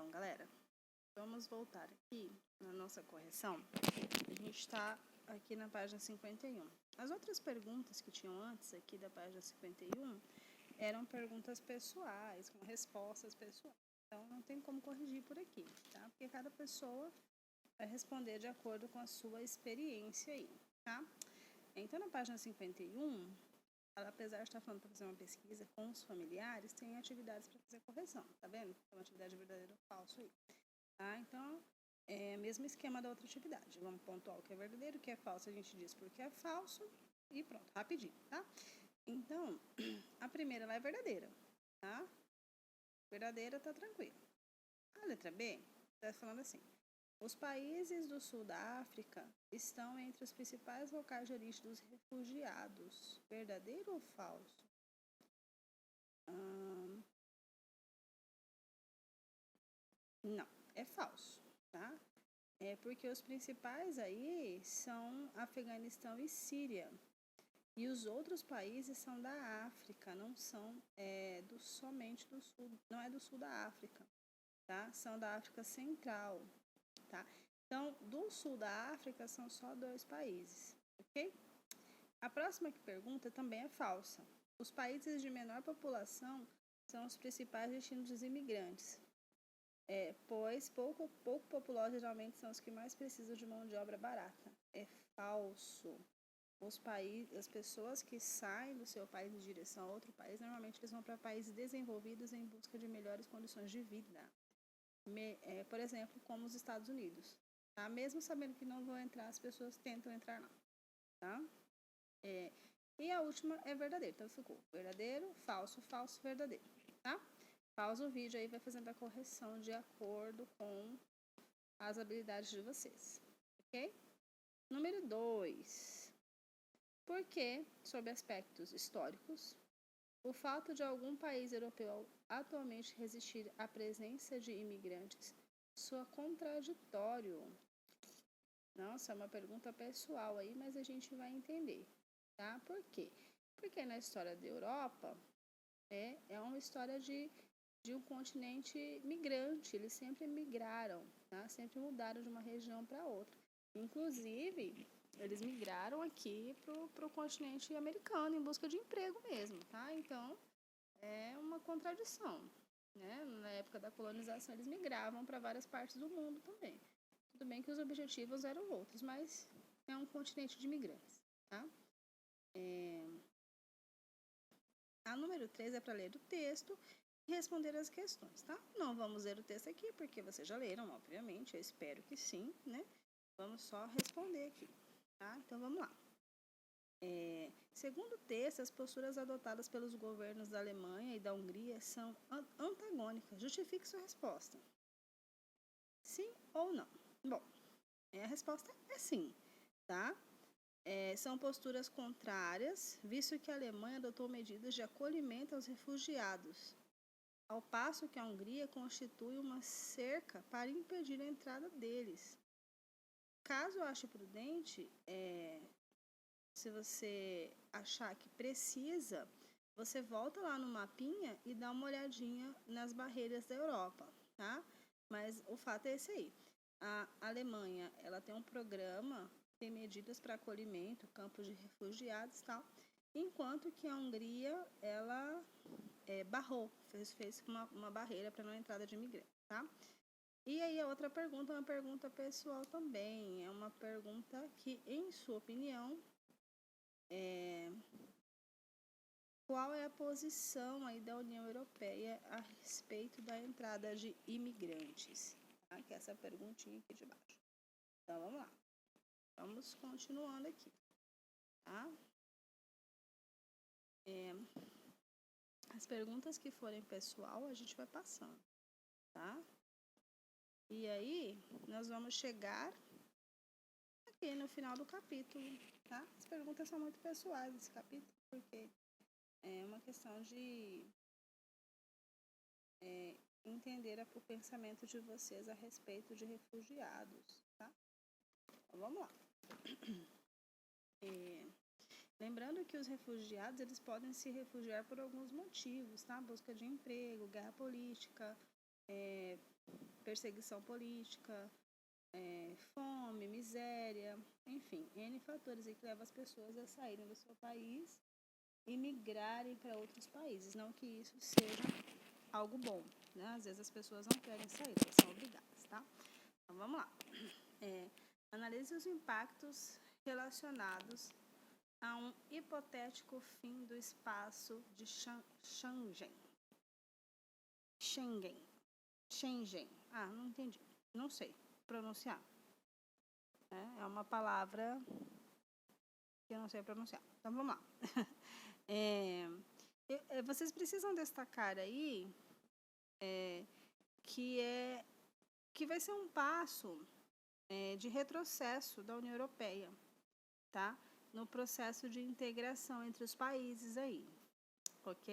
Então, galera, vamos voltar aqui na nossa correção. A gente está aqui na página 51. As outras perguntas que tinham antes aqui da página 51 eram perguntas pessoais, com respostas pessoais. Então, não tem como corrigir por aqui, tá? Porque cada pessoa vai responder de acordo com a sua experiência aí, tá? Então, na página 51, apesar de estar falando para fazer uma pesquisa com os familiares, tem atividades para fazer correção, tá vendo? É uma atividade verdadeiro ou falso aí, tá? Então, é o mesmo esquema da outra atividade. Vamos pontuar o que é verdadeiro, o que é falso, a gente diz porque é falso e pronto, rapidinho, tá? Então, a primeira lá é verdadeira, tá? Verdadeira, tá tranquilo. A letra B está falando assim: os países do sul da África estão entre os principais locais de origem dos refugiados. Verdadeiro ou falso? Não, é falso, tá? É porque os principais aí são Afeganistão e Síria. E os outros países são da África, não são somente do sul, não é do sul da África, tá? São da África Central, tá? Então, do sul da África são só 2 países, ok? A próxima pergunta também é falsa. Os países de menor população são os principais destinos dos imigrantes, pois pouco populosos geralmente são os que mais precisam de mão de obra barata. É falso. As pessoas que saem do seu país em direção a outro país, normalmente eles vão para países desenvolvidos em busca de melhores condições de vida. Por exemplo, como os Estados Unidos. Tá? Mesmo sabendo que não vão entrar, as pessoas tentam entrar lá. Tá? E a última é verdadeiro. Então ficou verdadeiro, falso, falso, verdadeiro. Tá? Pausa o vídeo aí, vai fazendo a correção de acordo com as habilidades de vocês. Ok? Número 2. Por que, sob aspectos históricos, o fato de algum país europeu atualmente resistir à presença de imigrantes soa contraditório? Nossa, é uma pergunta pessoal aí, mas a gente vai entender, tá? Por quê? Porque na história da Europa é uma história de um continente migrante, eles sempre migraram, tá? Sempre mudaram de uma região para outra. Inclusive, eles migraram aqui para o continente americano em busca de emprego mesmo, tá? Então, é uma contradição, né? Na época da colonização, eles migravam para várias partes do mundo também. Tudo bem que os objetivos eram outros, mas é um continente de imigrantes, tá? A número 3 é para ler o texto e responder as questões, tá? Não vamos ler o texto aqui, porque vocês já leram, obviamente, eu espero que sim, né? Vamos só responder aqui, tá? Então, vamos lá. Segundo o texto, as posturas adotadas pelos governos da Alemanha e da Hungria são antagônicas. Justifique sua resposta. Sim ou não? Bom, a resposta é sim, tá? São posturas contrárias, visto que a Alemanha adotou medidas de acolhimento aos refugiados, ao passo que a Hungria constitui uma cerca para impedir a entrada deles. Caso ache prudente, se você achar que precisa, você volta lá no mapinha e dá uma olhadinha nas barreiras da Europa, tá? Mas o fato é esse aí. A Alemanha, ela tem um programa, tem medidas para acolhimento, campos de refugiados e tal, enquanto que a Hungria, ela barrou, fez uma barreira para não entrada de imigrantes, tá? E aí a outra pergunta é uma pergunta pessoal também, é uma pergunta que, em sua opinião, qual é a posição aí da União Europeia a respeito da entrada de imigrantes? Tá? Que é essa perguntinha aqui de baixo. Então, vamos lá. Vamos continuando aqui. Tá? As perguntas que forem pessoal, a gente vai passando. Tá? E aí, nós vamos chegar aqui no final do capítulo. Tá? As perguntas são muito pessoais desse capítulo, porque é uma questão de entender o pensamento de vocês a respeito de refugiados, tá? Então, vamos lá. Lembrando que os refugiados, eles podem se refugiar por alguns motivos, tá? Busca de emprego, guerra política, perseguição política, fome, miséria, enfim, N fatores aí que levam as pessoas a saírem do seu país e migrarem para outros países. Não que isso seja algo bom, né? Às vezes as pessoas não querem sair, elas são obrigadas, tá? Então vamos lá. Analise os impactos relacionados a um hipotético fim do espaço de Schengen. Não entendi. Não sei pronunciar. É uma palavra que eu não sei pronunciar. Então vamos lá. Vocês precisam destacar aí que vai ser um passo de retrocesso da União Europeia, tá? No processo de integração entre os países aí, ok?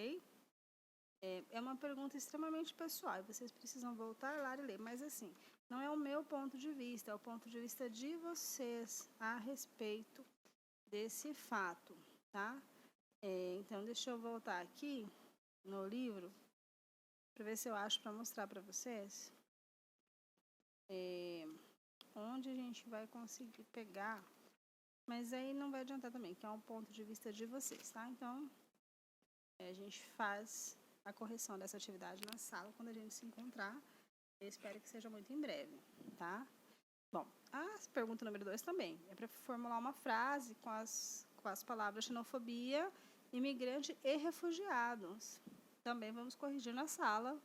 É uma pergunta extremamente pessoal, vocês precisam voltar lá e ler, mas assim, não é o meu ponto de vista, é o ponto de vista de vocês a respeito desse fato, tá? Então, deixa eu voltar aqui no livro, para ver se eu acho para mostrar para vocês onde a gente vai conseguir pegar, mas aí não vai adiantar também, que é um ponto de vista de vocês, tá? Então, a gente faz a correção dessa atividade na sala quando a gente se encontrar. Eu espero que seja muito em breve, tá? Bom, a pergunta número 2 também é para formular uma frase com as palavras xenofobia, imigrante e refugiados. Também vamos corrigir na sala,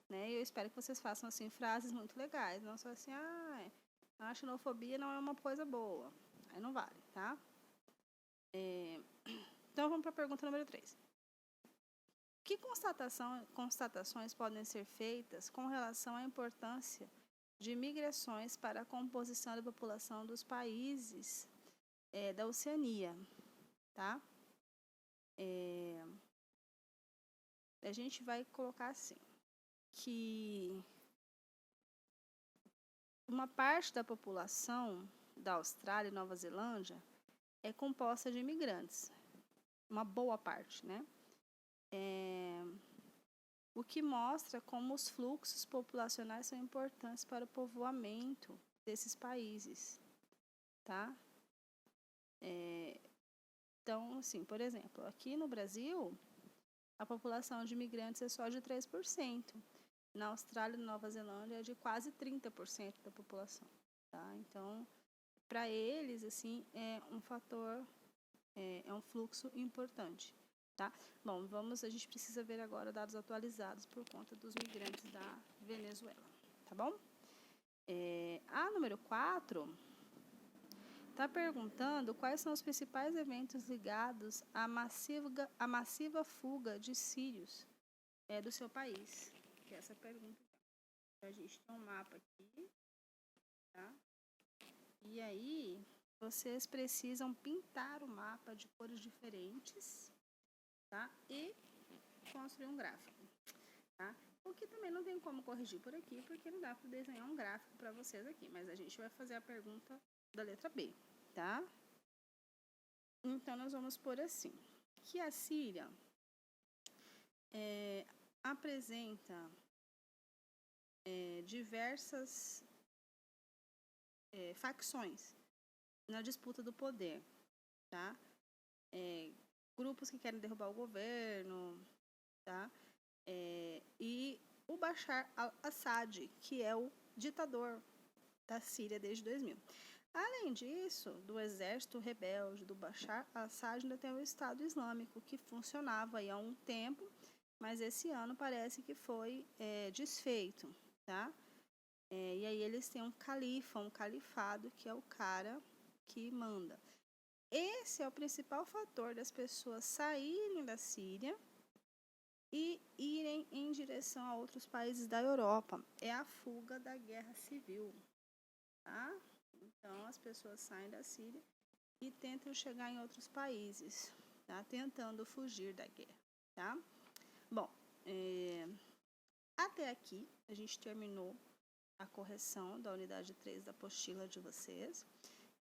né? Eu espero que vocês façam assim frases muito legais, não só assim, a xenofobia não é uma coisa boa. Aí não vale, tá? Então vamos para a pergunta número 3. Que constatações podem ser feitas com relação à importância de migrações para a composição da população dos países da Oceania, tá? A gente vai colocar assim, que uma parte da população da Austrália e Nova Zelândia é composta de imigrantes, uma boa parte, né? O que mostra como os fluxos populacionais são importantes para o povoamento desses países, tá? Então, assim, por exemplo, aqui no Brasil, a população de imigrantes é só de 3%. Na Austrália e Nova Zelândia é de quase 30% da população, tá? Então, para eles, assim, é um fator, é um fluxo importante, tá? Bom, a gente precisa ver agora dados atualizados por conta dos migrantes da Venezuela, tá bom? A número 4 está perguntando quais são os principais eventos ligados à massiva fuga de sírios do seu país. Que é essa pergunta. A gente tem um mapa aqui, tá? E aí, vocês precisam pintar o mapa de cores diferentes, tá? E construir um gráfico, tá? O que também não tem como corrigir por aqui, porque não dá para desenhar um gráfico para vocês aqui, mas a gente vai fazer a pergunta da letra B, tá? Então, nós vamos pôr assim, que a Síria apresenta diversas facções na disputa do poder, tá? Grupos que querem derrubar o governo, tá? E o Bashar al-Assad, que é o ditador da Síria desde 2000. Além disso, do exército rebelde do Bashar al-Assad ainda tem o Estado Islâmico, que funcionava aí há um tempo, mas esse ano parece que foi desfeito, tá? E aí eles têm um califado, que é o cara que manda. Esse é o principal fator das pessoas saírem da Síria e irem em direção a outros países da Europa. É a fuga da guerra civil, tá? Então, as pessoas saem da Síria e tentam chegar em outros países, tá? Tentando fugir da guerra, tá? Bom, até aqui a gente terminou a correção da unidade 3 da apostila de vocês.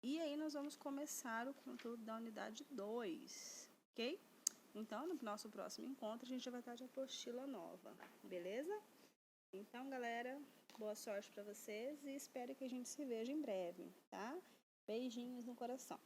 E aí nós vamos começar o conteúdo da unidade 2, ok? Então, no nosso próximo encontro, a gente já vai estar de apostila nova, beleza? Então, galera, Boa sorte para vocês e espero que a gente se veja em breve, tá? Beijinhos no coração.